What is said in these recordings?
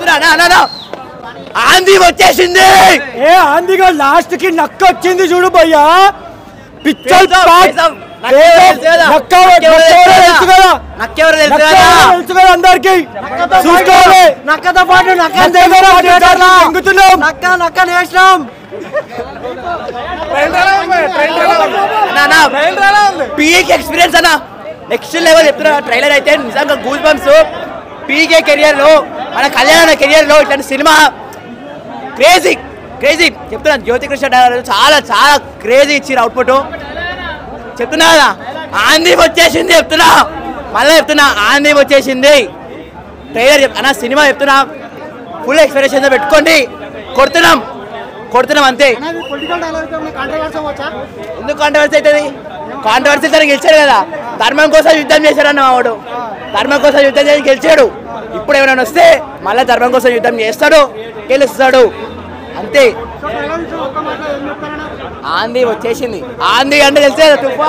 చెప్తున్నా ఆంధీ వచ్చేసింది. ఏ ఆంధీగా లాస్ట్ కి నక్క వచ్చింది చూడు భయ్యా. పిక్చర్ అందరికి నక్కతో పాటు నక్క నేసినాం. పీక్ ఎక్స్పీరియన్స్ అన్న నెక్స్ట్ లెవెల్ చెప్తున్నా. ట్రైలర్ అయితే నిజంగా గూస్ బంప్స్. పీకే కెరియర్ లో మన కళ్యాణ కెరియర్ లో ఇట్లాంటి సినిమా క్రేజీ క్రేజీ చెప్తున్నా. జ్యోతికృష్ణ చాలా చాలా క్రేజీ ఇచ్చిన అవుట్పుట్. చెప్తున్నా కదా ఆంధీ వచ్చేసింది చెప్తున్నా. మళ్ళీ చెప్తున్నా ఆంధీ వచ్చేసింది. ట్రైలర్ అన్న సినిమా చెప్తున్నా ఫుల్ ఎక్స్పెక్టేషన్ పెట్టుకోండి. కొడుతున్నాం అంతే. ఎందుకు కాంట్రవర్సీ అవుతుంది? కాంట్రవర్సీ తను గెలిచాడు కదా. ధర్మం కోసం యుద్ధం చేశాడన్న వాడు. ధర్మం కోసం యుద్ధం చేసి గెలిచాడు. ఇప్పుడు ఏమైనా వస్తే మళ్ళీ ధర్మం కోసం యుద్ధం చేస్తాడు, గెలుస్తాడు అంతే. ఆంధీ వచ్చేసింది. ఆంధీ అంటే తెలిసే తుఫా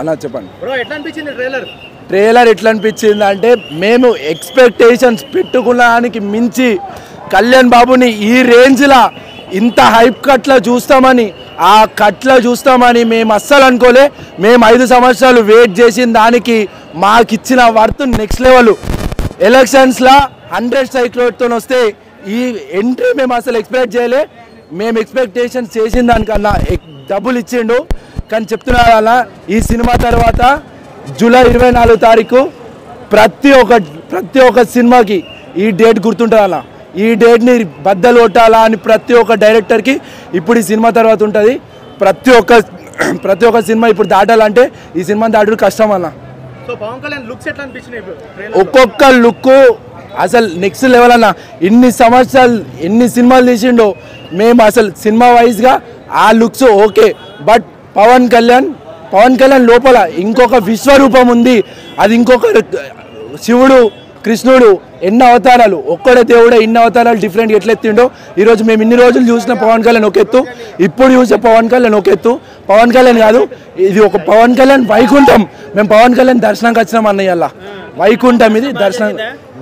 అలా చెప్పండి. ట్రైలర్ ఎట్లా అనిపించింది అంటే మేము ఎక్స్పెక్టేషన్స్ పెట్టుకున్న దానికి మించి కళ్యాణ్ బాబుని ఈ రేంజ్లో ఇంత హైప్ కట్లా చూస్తామని మేము అస్సలు అనుకోలే. మేము 5 సంవత్సరాలు వెయిట్ చేసిన దానికి మాకిచ్చిన వర్త్ నెక్స్ట్ లెవెల్. ఎలక్షన్స్లో 100 సైక్లోడ్తో వస్తే ఈ ఎంట్రీ మేము అసలు ఎక్స్పెక్ట్ చేయలే. మేము ఎక్స్పెక్టేషన్స్ చేసిన దానికన్నా డబ్బులు ఇచ్చిండు. కానీ చెప్తున్నా అలా ఈ సినిమా తర్వాత జూలై 24 తారీఖు ప్రతి ఒక్క సినిమాకి ఈ డేట్ గుర్తుంటుంది అలా. ఈ డేట్ని బద్దలు కొట్టాలా అని ప్రతి ఒక్క డైరెక్టర్కి ఇప్పుడు ఈ సినిమా తర్వాత ఉంటుంది. ప్రతి ఒక్క సినిమా ఇప్పుడు దాటాలంటే ఈ సినిమా దాటడం కష్టం అన్న. ఒక్కొక్క లుక్ అసలు నెక్స్ట్ లెవెల్ అన్న. ఇన్ని సంవత్సరాలు ఎన్ని సినిమాలు తీసిండో మేము అసలు సినిమా వైజ్గా ఆ looks okay. But Pawan Kalyan లోపల ఇంకొక విశ్వరూపం ఉంది. అది ఇంకొక శివుడు కృష్ణుడు ఎన్ని అవతారాలు, ఒక్కడే దేవుడే ఇన్ని అవతారాలు డిఫరెంట్ ఎట్లెత్తిండో. ఈరోజు మేము ఇన్ని రోజులు చూసిన పవన్ కళ్యాణ్ ఒక ఎత్తు, ఇప్పుడు చూసే పవన్ కళ్యాణ్ ఒక ఎత్తు. పవన్ కళ్యాణ్ కాదు, ఇది ఒక పవన్ కళ్యాణ్ వైకుంఠం. మేము పవన్ కళ్యాణ్ దర్శనంకి వచ్చినాం అన్నయ్య. అలా వైకుంఠం ఇది దర్శనం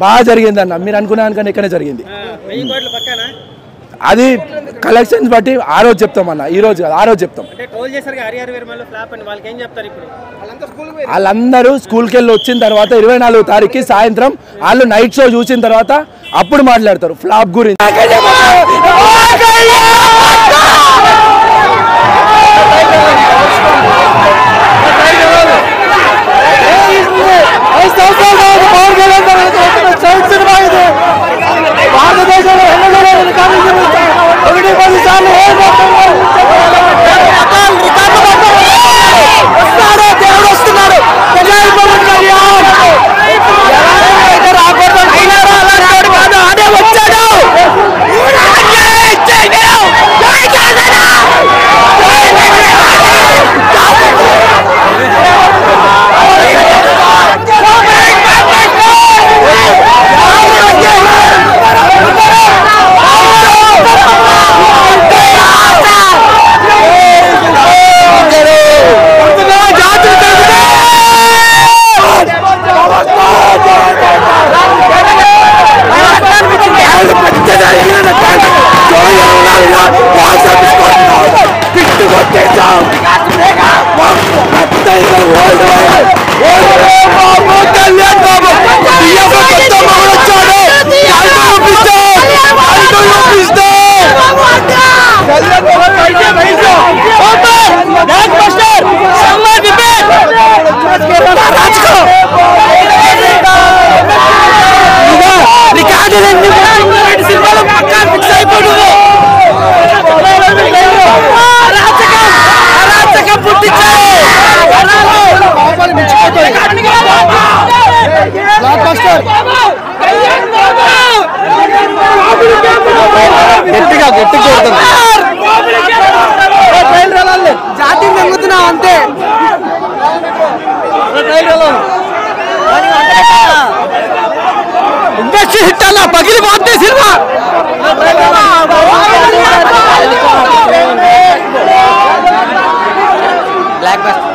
బాగా జరిగింది అన్న. మీరు అనుకునే దానికన్నా ఎక్కడనే జరిగింది. అది కలెక్షన్స్ బట్టి ఆ రోజు చెప్తాం అన్న, ఈ రోజు కాదు ఆ రోజు చెప్తాం. వాళ్ళందరూ స్కూల్కి వెళ్ళి వచ్చిన తర్వాత 24 తారీఖుకి సాయంత్రం వాళ్ళు నైట్ షో చూసిన తర్వాత అప్పుడు మాట్లాడతారు ఫ్లాప్ గురించి. జాతి మెంగుతున్నా అంతే. ఇండస్ట్రీ హిట్ అలా పగిలి పోతే సినిమా. Block buster